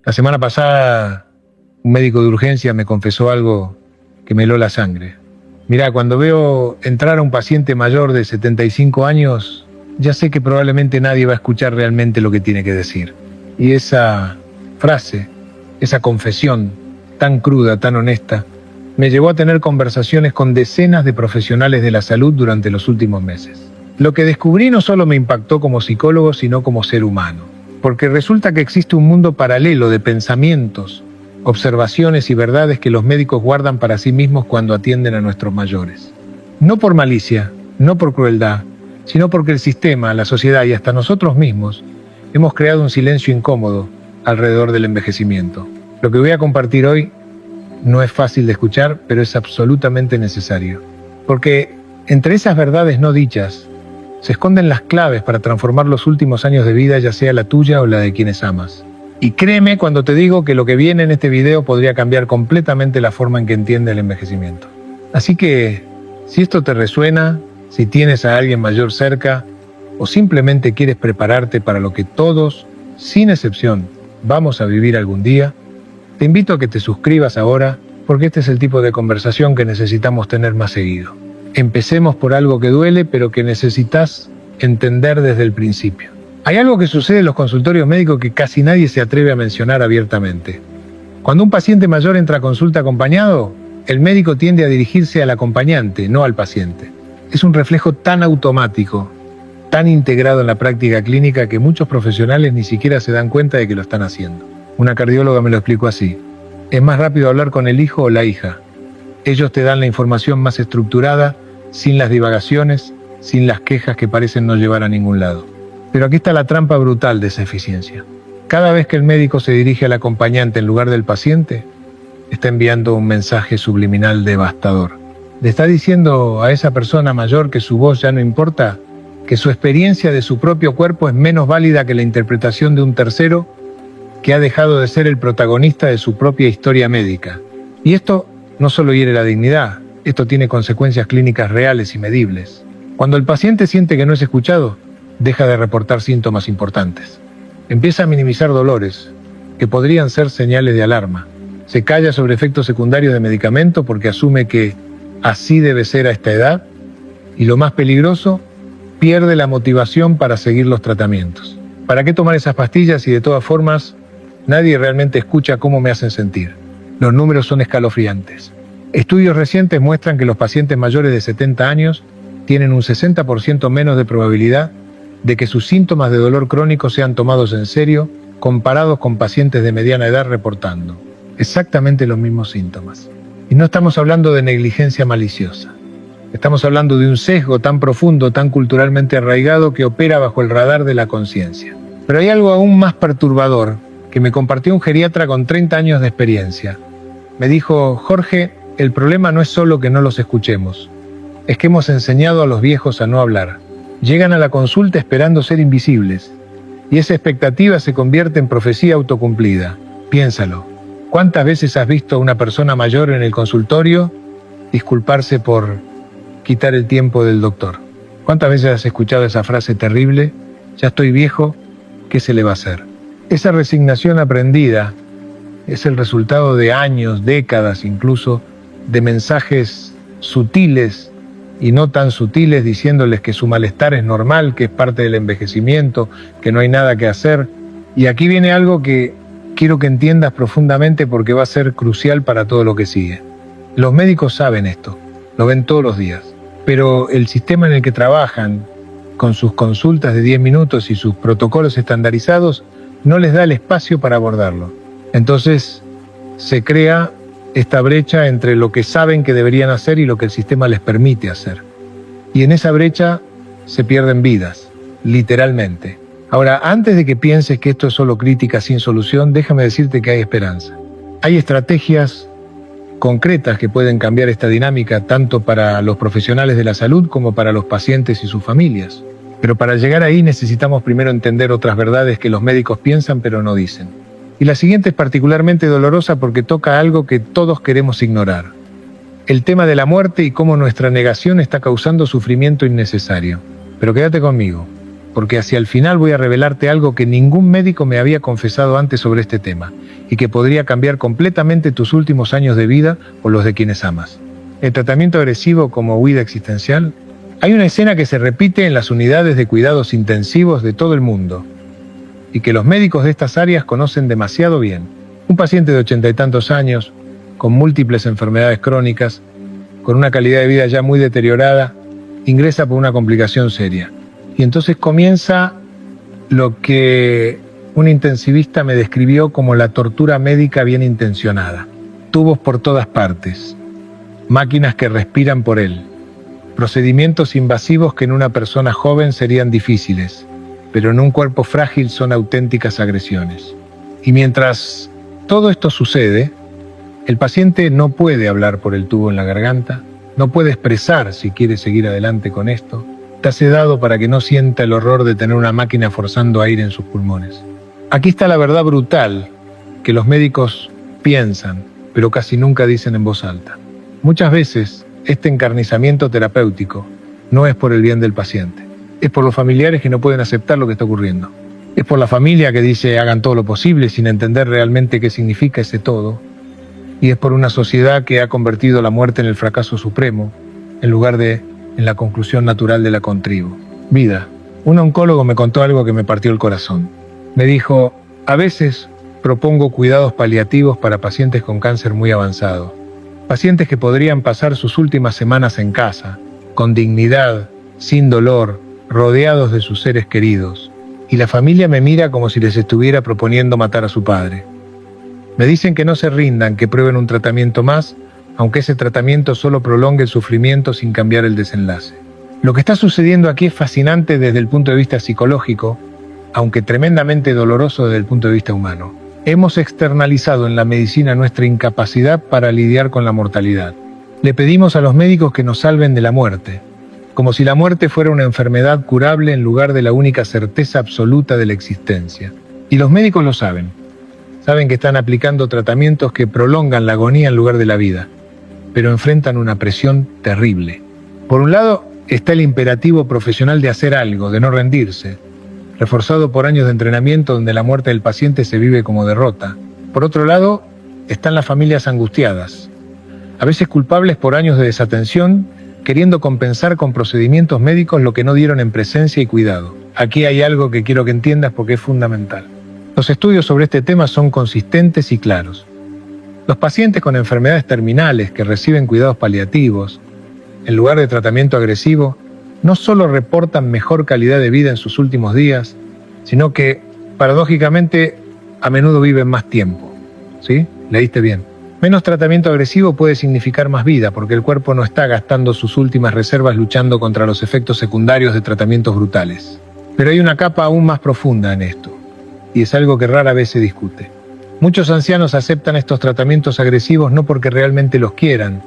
La semana pasada, un médico de urgencia me confesó algo que me heló la sangre. Mirá, cuando veo entrar a un paciente mayor de 75 años, ya sé que probablemente nadie va a escuchar realmente lo que tiene que decir. Y esa frase, esa confesión tan cruda, tan honesta, me llevó a tener conversaciones con decenas de profesionales de la salud durante los últimos meses. Lo que descubrí no solo me impactó como psicólogo, sino como ser humano. Porque resulta que existe un mundo paralelo de pensamientos, observaciones y verdades que los médicos guardan para sí mismos cuando atienden a nuestros mayores. No por malicia, no por crueldad, sino porque el sistema, la sociedad y hasta nosotros mismos hemos creado un silencio incómodo alrededor del envejecimiento. Lo que voy a compartir hoy no es fácil de escuchar, pero es absolutamente necesario. Porque entre esas verdades no dichas se esconden las claves para transformar los últimos años de vida, ya sea la tuya o la de quienes amas. Y créeme cuando te digo que lo que viene en este video podría cambiar completamente la forma en que entiende el envejecimiento. Así que, si esto te resuena, si tienes a alguien mayor cerca, o simplemente quieres prepararte para lo que todos, sin excepción, vamos a vivir algún día, te invito a que te suscribas ahora, porque este es el tipo de conversación que necesitamos tener más seguido. Empecemos por algo que duele, pero que necesitas entender desde el principio. Hay algo que sucede en los consultorios médicos que casi nadie se atreve a mencionar abiertamente. Cuando un paciente mayor entra a consulta acompañado, el médico tiende a dirigirse al acompañante, no al paciente. Es un reflejo tan automático, tan integrado en la práctica clínica que muchos profesionales ni siquiera se dan cuenta de que lo están haciendo. Una cardióloga me lo explicó así: es más rápido hablar con el hijo o la hija. Ellos te dan la información más estructurada, sin las divagaciones, sin las quejas que parecen no llevar a ningún lado. Pero aquí está la trampa brutal de esa eficiencia. Cada vez que el médico se dirige al acompañante en lugar del paciente, está enviando un mensaje subliminal devastador. Le está diciendo a esa persona mayor que su voz ya no importa, que su experiencia de su propio cuerpo es menos válida que la interpretación de un tercero que ha dejado de ser el protagonista de su propia historia médica. Y esto no solo hiere la dignidad, esto tiene consecuencias clínicas reales y medibles. Cuando el paciente siente que no es escuchado, deja de reportar síntomas importantes. Empieza a minimizar dolores, que podrían ser señales de alarma. Se calla sobre efectos secundarios de medicamento porque asume que así debe ser a esta edad. Y lo más peligroso, pierde la motivación para seguir los tratamientos. ¿Para qué tomar esas pastillas si de todas formas nadie realmente escucha cómo me hacen sentir? Los números son escalofriantes. Estudios recientes muestran que los pacientes mayores de 70 años tienen un 60% menos de probabilidad de que sus síntomas de dolor crónico sean tomados en serio comparados con pacientes de mediana edad reportando exactamente los mismos síntomas. Y no estamos hablando de negligencia maliciosa. Estamos hablando de un sesgo tan profundo, tan culturalmente arraigado que opera bajo el radar de la conciencia. Pero hay algo aún más perturbador que me compartió un geriatra con 30 años de experiencia. Me dijo: Jorge, el problema no es solo que no los escuchemos, es que hemos enseñado a los viejos a no hablar. Llegan a la consulta esperando ser invisibles, y esa expectativa se convierte en profecía autocumplida. Piénsalo, ¿cuántas veces has visto a una persona mayor en el consultorio disculparse por quitar el tiempo del doctor? ¿Cuántas veces has escuchado esa frase terrible: ya estoy viejo, ¿qué se le va a hacer? Esa resignación aprendida es el resultado de años, décadas incluso, de mensajes sutiles y no tan sutiles diciéndoles que su malestar es normal, que es parte del envejecimiento, que no hay nada que hacer. Y aquí viene algo que quiero que entiendas profundamente porque va a ser crucial para todo lo que sigue. Los médicos saben esto, lo ven todos los días, pero el sistema en el que trabajan, con sus consultas de 10 minutos y sus protocolos estandarizados, no les da el espacio para abordarlo. Entonces se crea esta brecha entre lo que saben que deberían hacer y lo que el sistema les permite hacer. Y en esa brecha se pierden vidas, literalmente. Ahora, antes de que pienses que esto es solo crítica sin solución, déjame decirte que hay esperanza. Hay estrategias concretas que pueden cambiar esta dinámica tanto para los profesionales de la salud como para los pacientes y sus familias. Pero para llegar ahí necesitamos primero entender otras verdades que los médicos piensan pero no dicen. Y la siguiente es particularmente dolorosa porque toca algo que todos queremos ignorar: el tema de la muerte y cómo nuestra negación está causando sufrimiento innecesario. Pero quédate conmigo. porque hacia el final voy a revelarte algo que ningún médico me había confesado antes sobre este tema, y que podría cambiar completamente tus últimos años de vida o los de quienes amas. El tratamiento agresivo como huida existencial. Hay una escena que se repite en las unidades de cuidados intensivos de todo el mundo, y que los médicos de estas áreas conocen demasiado bien. Un paciente de 80 y tantos años, con múltiples enfermedades crónicas, con una calidad de vida ya muy deteriorada, ingresa por una complicación seria. Y entonces comienza lo que un intensivista me describió como la tortura médica bien intencionada. Tubos por todas partes, máquinas que respiran por él, procedimientos invasivos que en una persona joven serían difíciles, pero en un cuerpo frágil son auténticas agresiones. Y mientras todo esto sucede, el paciente no puede hablar por el tubo en la garganta, no puede expresar si quiere seguir adelante con esto, está sedado para que no sienta el horror de tener una máquina forzando aire en sus pulmones. Aquí está la verdad brutal que los médicos piensan, pero casi nunca dicen en voz alta. Muchas veces este encarnizamiento terapéutico no es por el bien del paciente, es por los familiares que no pueden aceptar lo que está ocurriendo. Es por la familia que dice hagan todo lo posible sin entender realmente qué significa ese todo. Y es por una sociedad que ha convertido la muerte en el fracaso supremo, en lugar de en la conclusión natural de la contribo. Vida. Un oncólogo me contó algo que me partió el corazón. Me dijo, a veces propongo cuidados paliativos para pacientes con cáncer muy avanzado. Pacientes que podrían pasar sus últimas semanas en casa, con dignidad, sin dolor, rodeados de sus seres queridos. Y la familia me mira como si les estuviera proponiendo matar a su padre. Me dicen que no se rindan, que prueben un tratamiento más, aunque ese tratamiento solo prolongue el sufrimiento sin cambiar el desenlace. Lo que está sucediendo aquí es fascinante desde el punto de vista psicológico, aunque tremendamente doloroso desde el punto de vista humano. Hemos externalizado en la medicina nuestra incapacidad para lidiar con la mortalidad. Le pedimos a los médicos que nos salven de la muerte, como si la muerte fuera una enfermedad curable en lugar de la única certeza absoluta de la existencia. Y los médicos lo saben. Saben que están aplicando tratamientos que prolongan la agonía en lugar de la vida, pero enfrentan una presión terrible. Por un lado, está el imperativo profesional de hacer algo, de no rendirse, reforzado por años de entrenamiento donde la muerte del paciente se vive como derrota. Por otro lado, están las familias angustiadas, a veces culpables por años de desatención, queriendo compensar con procedimientos médicos lo que no dieron en presencia y cuidado. Aquí hay algo que quiero que entiendas porque es fundamental. Los estudios sobre este tema son consistentes y claros. Los pacientes con enfermedades terminales que reciben cuidados paliativos, en lugar de tratamiento agresivo, no solo reportan mejor calidad de vida en sus últimos días, sino que, paradójicamente, a menudo viven más tiempo. ¿Sí? Leíste bien. Menos tratamiento agresivo puede significar más vida, porque el cuerpo no está gastando sus últimas reservas luchando contra los efectos secundarios de tratamientos brutales. Pero hay una capa aún más profunda en esto, y es algo que rara vez se discute. Muchos ancianos aceptan estos tratamientos agresivos no porque realmente los quieran,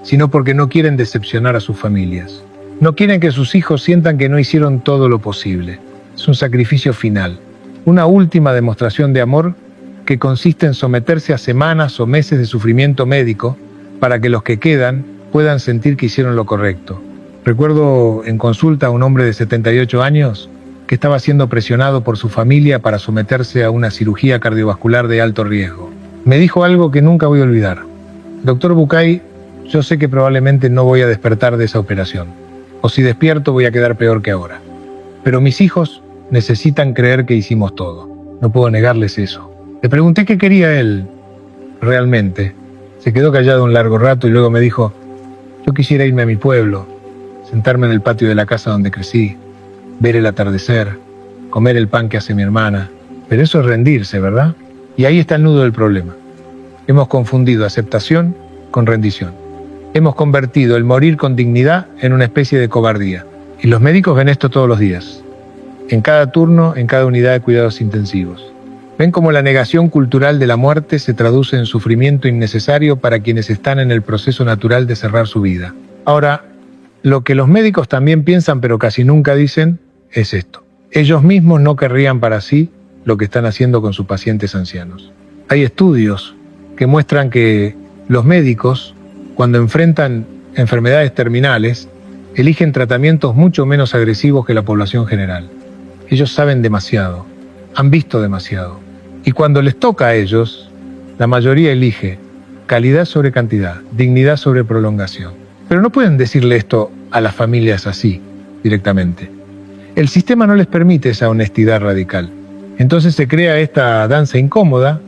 sino porque no quieren decepcionar a sus familias. No quieren que sus hijos sientan que no hicieron todo lo posible. Es un sacrificio final, una última demostración de amor que consiste en someterse a semanas o meses de sufrimiento médico para que los que quedan puedan sentir que hicieron lo correcto. Recuerdo en consulta a un hombre de 78 años que estaba siendo presionado por su familia para someterse a una cirugía cardiovascular de alto riesgo. Me dijo algo que nunca voy a olvidar. Doctor Bucay, yo sé que probablemente no voy a despertar de esa operación, o si despierto voy a quedar peor que ahora. Pero mis hijos necesitan creer que hicimos todo. No puedo negarles eso. Le pregunté qué quería él realmente. Se quedó callado un largo rato y luego me dijo, yo quisiera irme a mi pueblo, sentarme en el patio de la casa donde crecí, ver el atardecer, comer el pan que hace mi hermana. Pero eso es rendirse, ¿verdad? Y ahí está el nudo del problema. Hemos confundido aceptación con rendición. Hemos convertido el morir con dignidad en una especie de cobardía. Y los médicos ven esto todos los días, en cada turno, en cada unidad de cuidados intensivos. Ven cómo la negación cultural de la muerte se traduce en sufrimiento innecesario para quienes están en el proceso natural de cerrar su vida. Ahora, lo que los médicos también piensan pero casi nunca dicen es esto. Ellos mismos no querrían para sí lo que están haciendo con sus pacientes ancianos. Hay estudios que muestran que los médicos, cuando enfrentan enfermedades terminales, eligen tratamientos mucho menos agresivos que la población general. Ellos saben demasiado, han visto demasiado. Y cuando les toca a ellos, la mayoría elige calidad sobre cantidad, dignidad sobre prolongación. Pero no pueden decirle esto a las familias así, directamente. El sistema no les permite esa honestidad radical. Entonces se crea esta danza incómoda,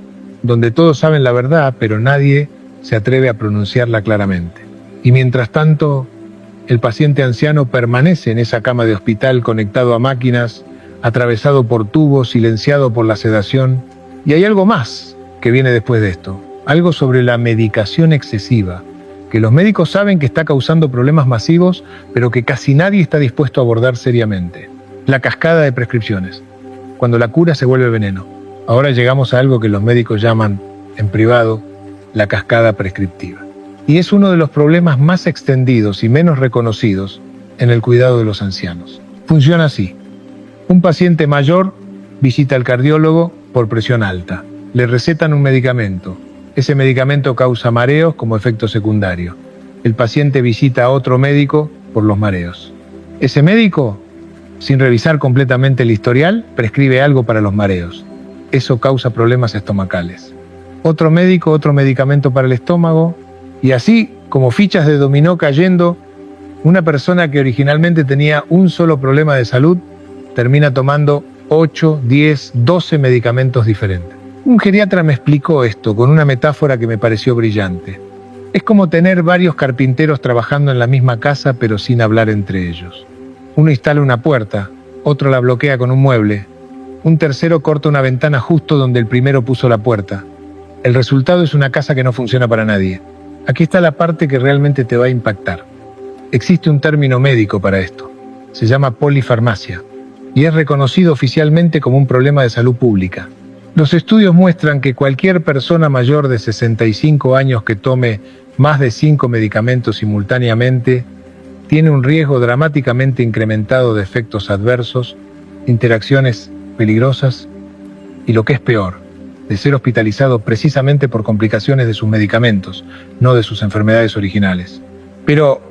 donde todos saben la verdad, pero nadie se atreve a pronunciarla claramente. Y mientras tanto, el paciente anciano permanece en esa cama de hospital conectado a máquinas, atravesado por tubos, silenciado por la sedación. Y hay algo más que viene después de esto, algo sobre la medicación excesiva, que los médicos saben que está causando problemas masivos, pero que casi nadie está dispuesto a abordar seriamente. La cascada de prescripciones, cuando la cura se vuelve veneno. Ahora llegamos a algo que los médicos llaman, en privado, la cascada prescriptiva. Y es uno de los problemas más extendidos y menos reconocidos en el cuidado de los ancianos. Funciona así. Un paciente mayor visita al cardiólogo por presión alta. Le recetan un medicamento. Ese medicamento causa mareos como efecto secundario. El paciente visita a otro médico por los mareos. Ese médico, sin revisar completamente el historial, prescribe algo para los mareos. Eso causa problemas estomacales. Otro médico, otro medicamento para el estómago, y así, como fichas de dominó cayendo, una persona que originalmente tenía un solo problema de salud, termina tomando 8, 10, 12 medicamentos diferentes. Un geriatra me explicó esto con una metáfora que me pareció brillante. Es como tener varios carpinteros trabajando en la misma casa pero sin hablar entre ellos. Uno instala una puerta, otro la bloquea con un mueble, un tercero corta una ventana justo donde el primero puso la puerta. El resultado es una casa que no funciona para nadie. Aquí está la parte que realmente te va a impactar. Existe un término médico para esto. Se llama polifarmacia y es reconocido oficialmente como un problema de salud pública. Los estudios muestran que cualquier persona mayor de 65 años que tome más de 5 medicamentos simultáneamente tiene un riesgo dramáticamente incrementado de efectos adversos, interacciones peligrosas y, lo que es peor, de ser hospitalizado precisamente por complicaciones de sus medicamentos, no de sus enfermedades originales. Pero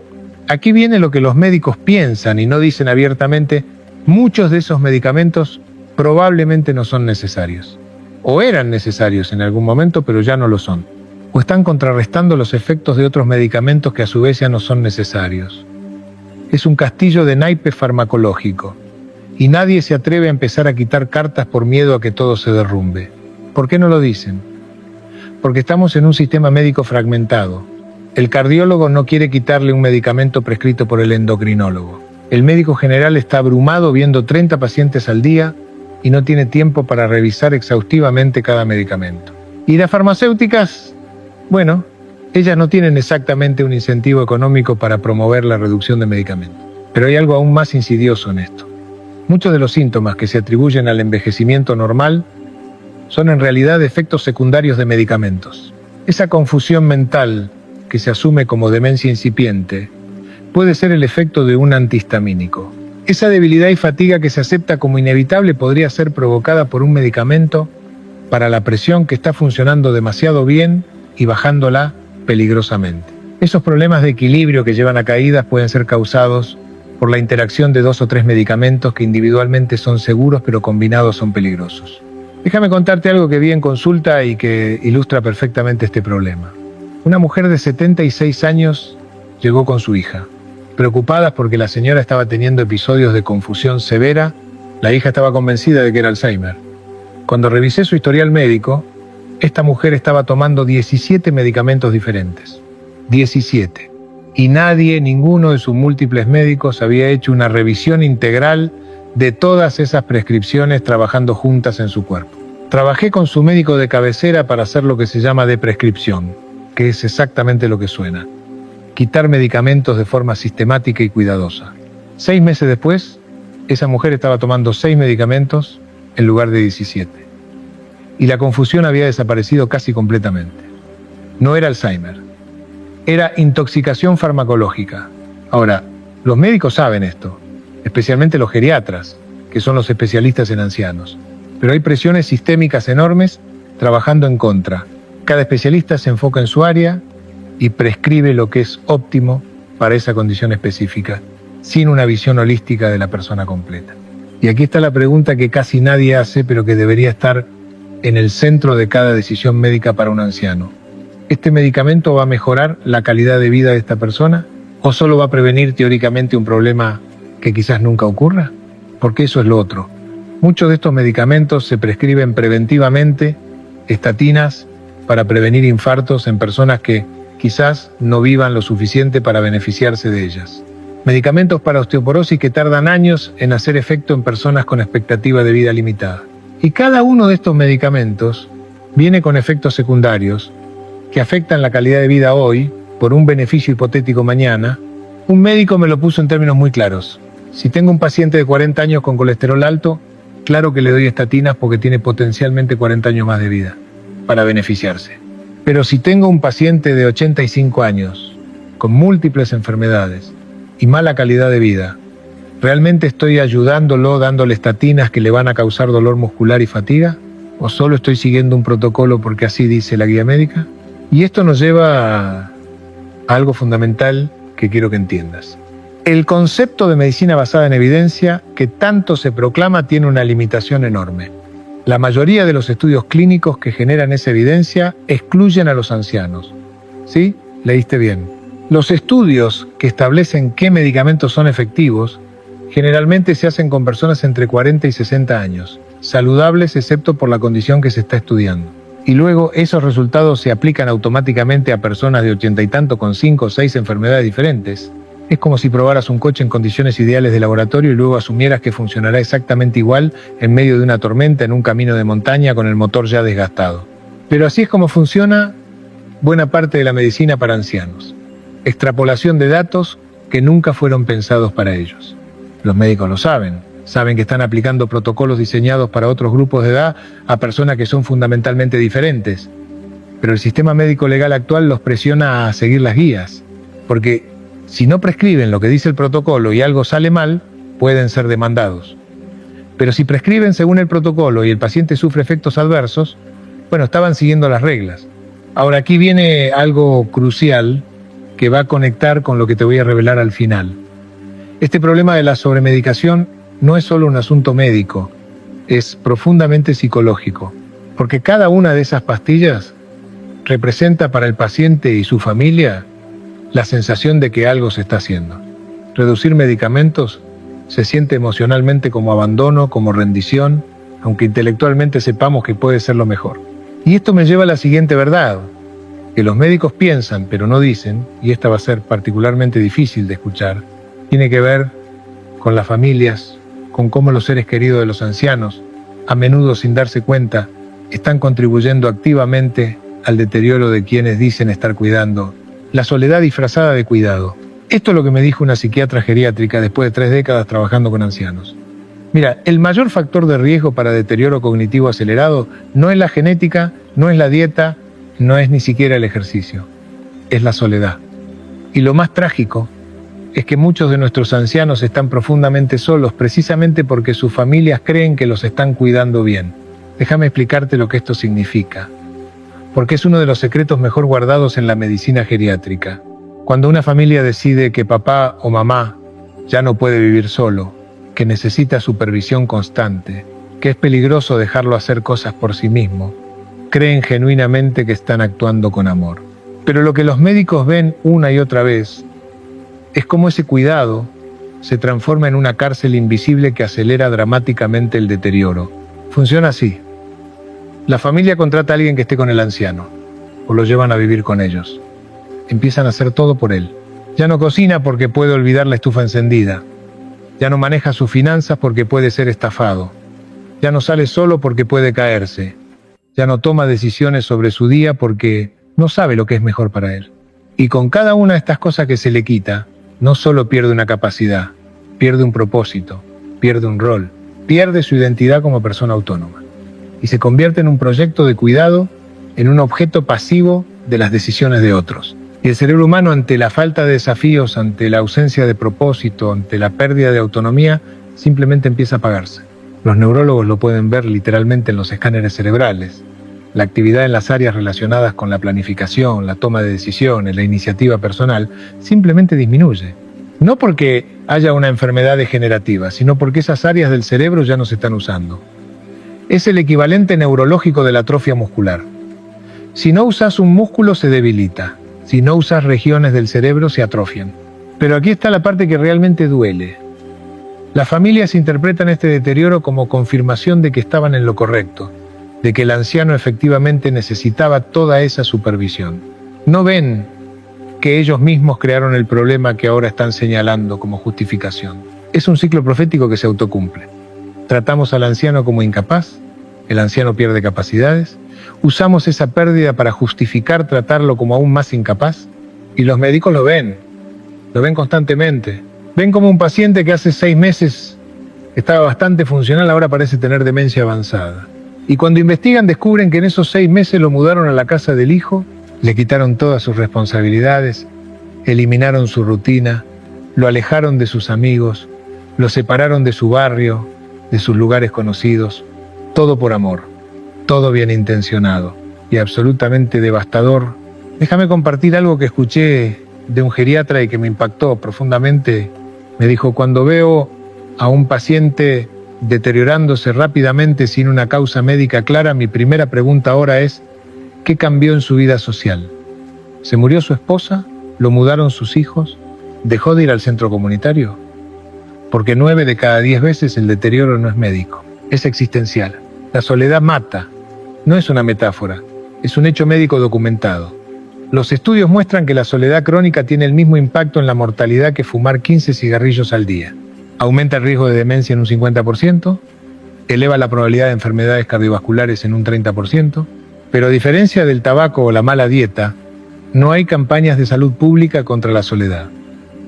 aquí viene lo que los médicos piensan y no dicen abiertamente. Muchos de esos medicamentos probablemente no son necesarios. O eran necesarios en algún momento, pero ya no lo son. O están contrarrestando los efectos de otros medicamentos que a su vez ya no son necesarios. Es un castillo de naipe farmacológico. Y nadie se atreve a empezar a quitar cartas por miedo a que todo se derrumbe. ¿Por qué no lo dicen? Porque estamos en un sistema médico fragmentado. El cardiólogo no quiere quitarle un medicamento prescrito por el endocrinólogo. El médico general está abrumado viendo 30 pacientes al día y no tiene tiempo para revisar exhaustivamente cada medicamento. Y las farmacéuticas, bueno, ellas no tienen exactamente un incentivo económico para promover la reducción de medicamentos. Pero hay algo aún más insidioso en esto. Muchos de los síntomas que se atribuyen al envejecimiento normal son en realidad efectos secundarios de medicamentos. Esa confusión mental que se asume como demencia incipiente puede ser el efecto de un antihistamínico. Esa debilidad y fatiga que se acepta como inevitable podría ser provocada por un medicamento para la presión que está funcionando demasiado bien y bajándola peligrosamente. Esos problemas de equilibrio que llevan a caídas pueden ser causados por la interacción de 2 o 3 medicamentos que individualmente son seguros pero combinados son peligrosos. Déjame contarte algo que vi en consulta y que ilustra perfectamente este problema. Una mujer de 76 años llegó con su hija. Preocupadas porque la señora estaba teniendo episodios de confusión severa, la hija estaba convencida de que era Alzheimer. Cuando revisé su historial médico, esta mujer estaba tomando 17 medicamentos diferentes. 17. Y nadie, ninguno de sus múltiples médicos había hecho una revisión integral de todas esas prescripciones trabajando juntas en su cuerpo. Trabajé con su médico de cabecera para hacer lo que se llama deprescripción, que es exactamente lo que suena. Quitar medicamentos de forma sistemática y cuidadosa. 6 meses después, esa mujer estaba tomando 6 medicamentos en lugar de 17. Y la confusión había desaparecido casi completamente. No era Alzheimer, era intoxicación farmacológica. Ahora, los médicos saben esto, especialmente los geriatras, que son los especialistas en ancianos. Pero hay presiones sistémicas enormes trabajando en contra. Cada especialista se enfoca en su área y prescribe lo que es óptimo para esa condición específica, sin una visión holística de la persona completa. Y aquí está la pregunta que casi nadie hace, pero que debería estar en el centro de cada decisión médica para un anciano. ¿Este medicamento va a mejorar la calidad de vida de esta persona? ¿O solo va a prevenir teóricamente un problema que quizás nunca ocurra? Porque eso es lo otro. Muchos de estos medicamentos se prescriben preventivamente, estatinas, para prevenir infartos en personas que quizás no vivan lo suficiente para beneficiarse de ellas. Medicamentos para osteoporosis que tardan años en hacer efecto en personas con expectativa de vida limitada. Y cada uno de estos medicamentos viene con efectos secundarios que afectan la calidad de vida hoy por un beneficio hipotético mañana. Un médico me lo puso en términos muy claros. Si tengo un paciente de 40 años con colesterol alto, claro que le doy estatinas porque tiene potencialmente 40 años más de vida para beneficiarse. Pero si tengo un paciente de 85 años con múltiples enfermedades y mala calidad de vida, ¿realmente estoy ayudándolo dándole estatinas que le van a causar dolor muscular y fatiga? ¿O solo estoy siguiendo un protocolo porque así dice la guía médica? Y esto nos lleva a algo fundamental que quiero que entiendas. El concepto de medicina basada en evidencia que tanto se proclama tiene una limitación enorme. La mayoría de los estudios clínicos que generan esa evidencia excluyen a los ancianos. ¿Sí? Leíste bien. Los estudios que establecen qué medicamentos son efectivos generalmente se hacen con personas entre 40 y 60 años, saludables excepto por la condición que se está estudiando. Y luego esos resultados se aplican automáticamente a personas de 80 y tanto con 5 o 6 enfermedades diferentes. Es como si probaras un coche en condiciones ideales de laboratorio y luego asumieras que funcionará exactamente igual en medio de una tormenta en un camino de montaña con el motor ya desgastado. Pero así es como funciona buena parte de la medicina para ancianos. Extrapolación de datos que nunca fueron pensados para ellos. Los médicos lo saben que están aplicando protocolos diseñados para otros grupos de edad a personas que son fundamentalmente diferentes. Pero el sistema médico legal actual los presiona a seguir las guías, porque si no prescriben lo que dice el protocolo y algo sale mal, pueden ser demandados. Pero si prescriben según el protocolo y el paciente sufre efectos adversos, bueno, estaban siguiendo las reglas. Ahora aquí viene algo crucial que va a conectar con lo que te voy a revelar al final. Este problema de la sobremedicación no es solo un asunto médico, es profundamente psicológico, porque cada una de esas pastillas representa para el paciente y su familia la sensación de que algo se está haciendo. Reducir medicamentos se siente emocionalmente como abandono, como rendición, aunque intelectualmente sepamos que puede ser lo mejor. Y esto me lleva a la siguiente verdad, que los médicos piensan pero no dicen, y esta va a ser particularmente difícil de escuchar, tiene que ver con las familias, con cómo los seres queridos de los ancianos, a menudo sin darse cuenta, están contribuyendo activamente al deterioro de quienes dicen estar cuidando, la soledad disfrazada de cuidado. Esto es lo que me dijo una psiquiatra geriátrica después de 3 décadas trabajando con ancianos. Mira, el mayor factor de riesgo para deterioro cognitivo acelerado no es la genética, no es la dieta, no es ni siquiera el ejercicio, es la soledad. Y lo más trágico es que muchos de nuestros ancianos están profundamente solos precisamente porque sus familias creen que los están cuidando bien. Déjame explicarte lo que esto significa, porque es uno de los secretos mejor guardados en la medicina geriátrica. Cuando una familia decide que papá o mamá ya no puede vivir solo, que necesita supervisión constante, que es peligroso dejarlo hacer cosas por sí mismo, creen genuinamente que están actuando con amor. Pero lo que los médicos ven una y otra vez es cómo ese cuidado se transforma en una cárcel invisible que acelera dramáticamente el deterioro. Funciona así. La familia contrata a alguien que esté con el anciano, o lo llevan a vivir con ellos. Empiezan a hacer todo por él. Ya no cocina porque puede olvidar la estufa encendida. Ya no maneja sus finanzas porque puede ser estafado. Ya no sale solo porque puede caerse. Ya no toma decisiones sobre su día porque no sabe lo que es mejor para él. Y con cada una de estas cosas que se le quita, no solo pierde una capacidad, pierde un propósito, pierde un rol, pierde su identidad como persona autónoma. Y se convierte en un proyecto de cuidado, en un objeto pasivo de las decisiones de otros. Y el cerebro humano, ante la falta de desafíos, ante la ausencia de propósito, ante la pérdida de autonomía, simplemente empieza a apagarse. Los neurólogos lo pueden ver literalmente en los escáneres cerebrales. La actividad en las áreas relacionadas con la planificación, la toma de decisiones, la iniciativa personal, simplemente disminuye. No porque haya una enfermedad degenerativa, sino porque esas áreas del cerebro ya no se están usando. Es el equivalente neurológico de la atrofia muscular. Si no usas un músculo se debilita, si no usas regiones del cerebro se atrofian. Pero aquí está la parte que realmente duele. Las familias interpretan este deterioro como confirmación de que estaban en lo correcto, de que el anciano efectivamente necesitaba toda esa supervisión. No ven que ellos mismos crearon el problema que ahora están señalando como justificación. Es un ciclo profético que se autocumple. Tratamos al anciano como incapaz, el anciano pierde capacidades, usamos esa pérdida para justificar tratarlo como aún más incapaz, y los médicos lo ven constantemente. Ven como un paciente que hace 6 meses estaba bastante funcional, ahora parece tener demencia avanzada. Y cuando investigan descubren que en esos 6 meses lo mudaron a la casa del hijo, le quitaron todas sus responsabilidades, eliminaron su rutina, lo alejaron de sus amigos, lo separaron de su barrio, de sus lugares conocidos, todo por amor, todo bien intencionado y absolutamente devastador. Déjame compartir algo que escuché de un geriatra y que me impactó profundamente. Me dijo: cuando veo a un paciente deteriorándose rápidamente sin una causa médica clara, mi primera pregunta ahora es: ¿qué cambió en su vida social? ¿Se murió su esposa? ¿Lo mudaron sus hijos? ¿Dejó de ir al centro comunitario? Porque 9 de cada 10 veces el deterioro no es médico, es existencial. La soledad mata, no es una metáfora, es un hecho médico documentado. Los estudios muestran que la soledad crónica tiene el mismo impacto en la mortalidad que fumar 15 cigarrillos al día. Aumenta el riesgo de demencia en un 50%, eleva la probabilidad de enfermedades cardiovasculares en un 30%, pero a diferencia del tabaco o la mala dieta, no hay campañas de salud pública contra la soledad.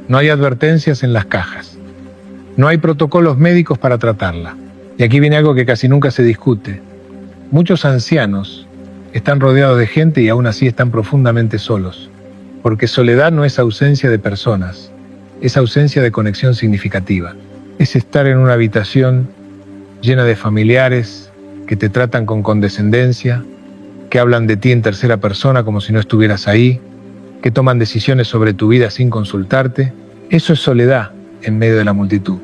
No hay advertencias en las cajas. No hay protocolos médicos para tratarla. Y aquí viene algo que casi nunca se discute. Muchos ancianos están rodeados de gente y aún así están profundamente solos. Porque soledad no es ausencia de personas, es ausencia de conexión significativa. Es estar en una habitación llena de familiares que te tratan con condescendencia, que hablan de ti en tercera persona como si no estuvieras ahí, que toman decisiones sobre tu vida sin consultarte. Eso es soledad en medio de la multitud.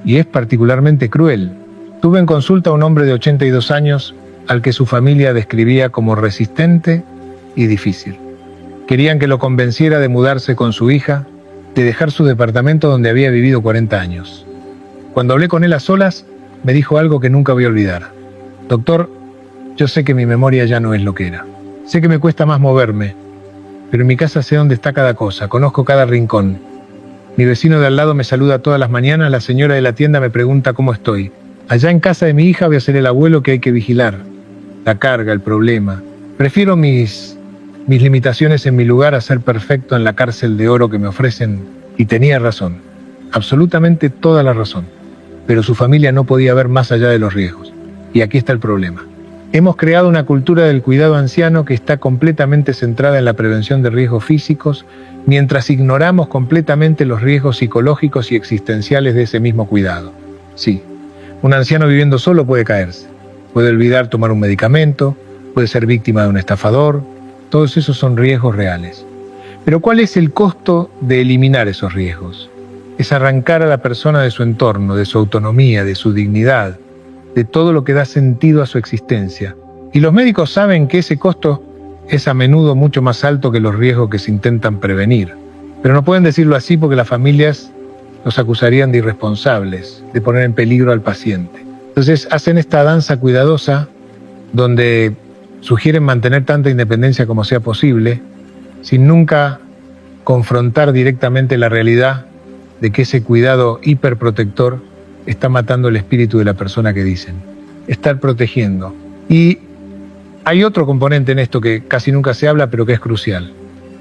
Y es particularmente cruel. Tuve en consulta a un hombre de 82 años al que su familia describía como resistente y difícil. Querían que lo convenciera de mudarse con su hija, de dejar su departamento donde había vivido 40 años. Cuando hablé con él a solas, me dijo algo que nunca voy a olvidar. Doctor, yo sé que mi memoria ya no es lo que era. Sé que me cuesta más moverme, pero en mi casa sé dónde está cada cosa, conozco cada rincón. Mi vecino de al lado me saluda todas las mañanas, la señora de la tienda me pregunta cómo estoy. Allá en casa de mi hija voy a ser el abuelo que hay que vigilar. La carga, el problema. Prefiero mis limitaciones en mi lugar a ser perfecto en la cárcel de oro que me ofrecen. Y tenía razón, absolutamente toda la razón. Pero su familia no podía ver más allá de los riesgos. Y aquí está el problema. Hemos creado una cultura del cuidado anciano que está completamente centrada en la prevención de riesgos físicos, mientras ignoramos completamente los riesgos psicológicos y existenciales de ese mismo cuidado. Sí, un anciano viviendo solo puede caerse, puede olvidar tomar un medicamento, puede ser víctima de un estafador, todos esos son riesgos reales. Pero ¿cuál es el costo de eliminar esos riesgos? Es arrancar a la persona de su entorno, de su autonomía, de su dignidad, de todo lo que da sentido a su existencia. Y los médicos saben que ese costo es a menudo mucho más alto que los riesgos que se intentan prevenir. Pero no pueden decirlo así porque las familias los acusarían de irresponsables, de poner en peligro al paciente. Entonces hacen esta danza cuidadosa donde sugieren mantener tanta independencia como sea posible, sin nunca confrontar directamente la realidad de que ese cuidado hiperprotector está matando el espíritu de la persona que dicen. Estar protegiendo. Y hay otro componente en esto que casi nunca se habla, pero que es crucial.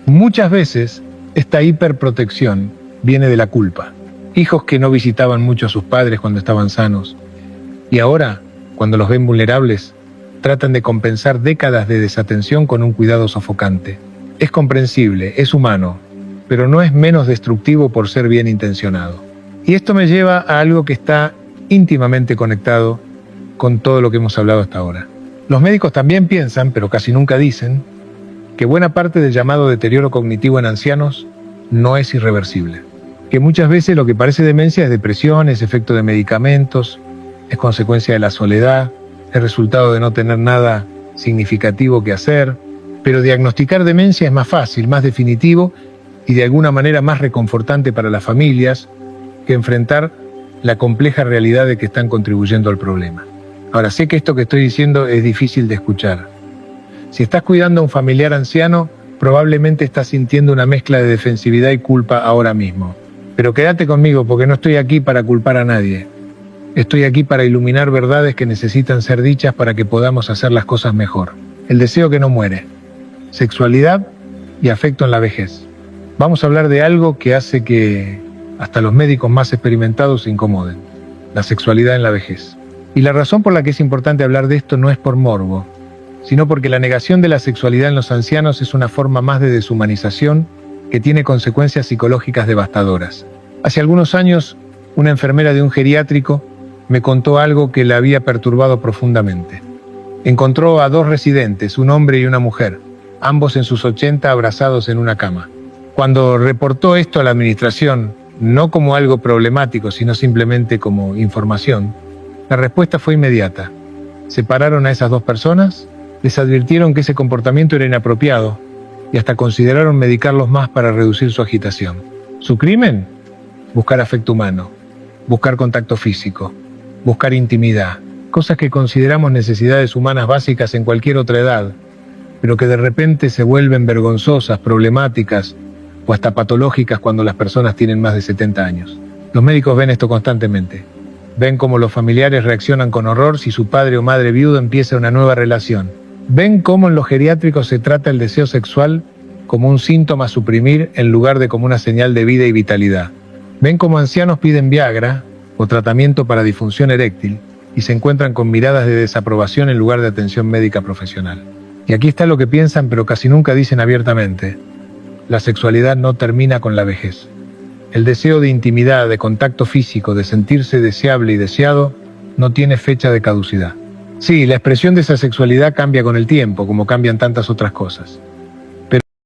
Muchas veces esta hiperprotección viene de la culpa. Hijos que no visitaban mucho a sus padres cuando estaban sanos. Y ahora, cuando los ven vulnerables, tratan de compensar décadas de desatención con un cuidado sofocante. Es comprensible, es humano, pero no es menos destructivo por ser bien intencionado. Y esto me lleva a algo que está íntimamente conectado con todo lo que hemos hablado hasta ahora. Los médicos también piensan, pero casi nunca dicen, que buena parte del llamado deterioro cognitivo en ancianos no es irreversible. que muchas veces lo que parece demencia es depresión, es efecto de medicamentos, es consecuencia de la soledad, es resultado de no tener nada significativo que hacer, pero diagnosticar demencia es más fácil, más definitivo y de alguna manera más reconfortante para las familias que enfrentar la compleja realidad de que están contribuyendo al problema. Ahora, sé que esto que estoy diciendo es difícil de escuchar. Si estás cuidando a un familiar anciano, probablemente estás sintiendo una mezcla de defensividad y culpa ahora mismo. Pero quédate conmigo porque no estoy aquí para culpar a nadie. Estoy aquí para iluminar verdades que necesitan ser dichas para que podamos hacer las cosas mejor. El deseo que no muere, sexualidad y afecto en la vejez. Vamos a hablar de algo que hace que hasta los médicos más experimentados se incomoden: la sexualidad en la vejez. Y la razón por la que es importante hablar de esto no es por morbo, sino porque la negación de la sexualidad en los ancianos es una forma más de deshumanización que tiene consecuencias psicológicas devastadoras. Hace algunos años, una enfermera de un geriátrico me contó algo que la había perturbado profundamente. Encontró a dos residentes, un hombre y una mujer, ambos en sus 80 abrazados en una cama. Cuando reportó esto a la administración, no como algo problemático, sino simplemente como información, la respuesta fue inmediata. Separaron a esas dos personas, les advirtieron que ese comportamiento era inapropiado y hasta consideraron medicarlos más para reducir su agitación. ¿Su crimen? Buscar afecto humano, buscar contacto físico, buscar intimidad, cosas que consideramos necesidades humanas básicas en cualquier otra edad, pero que de repente se vuelven vergonzosas, problemáticas o hasta patológicas cuando las personas tienen más de 70 años. Los médicos ven esto constantemente. Ven cómo los familiares reaccionan con horror si su padre o madre viudo empieza una nueva relación. Ven cómo en los geriátricos se trata el deseo sexual como un síntoma a suprimir en lugar de como una señal de vida y vitalidad. Ven cómo ancianos piden Viagra o tratamiento para disfunción eréctil y se encuentran con miradas de desaprobación en lugar de atención médica profesional. Y aquí está lo que piensan pero casi nunca dicen abiertamente: la sexualidad no termina con la vejez. El deseo de intimidad, de contacto físico, de sentirse deseable y deseado, no tiene fecha de caducidad. Sí, la expresión de esa sexualidad cambia con el tiempo, como cambian tantas otras cosas.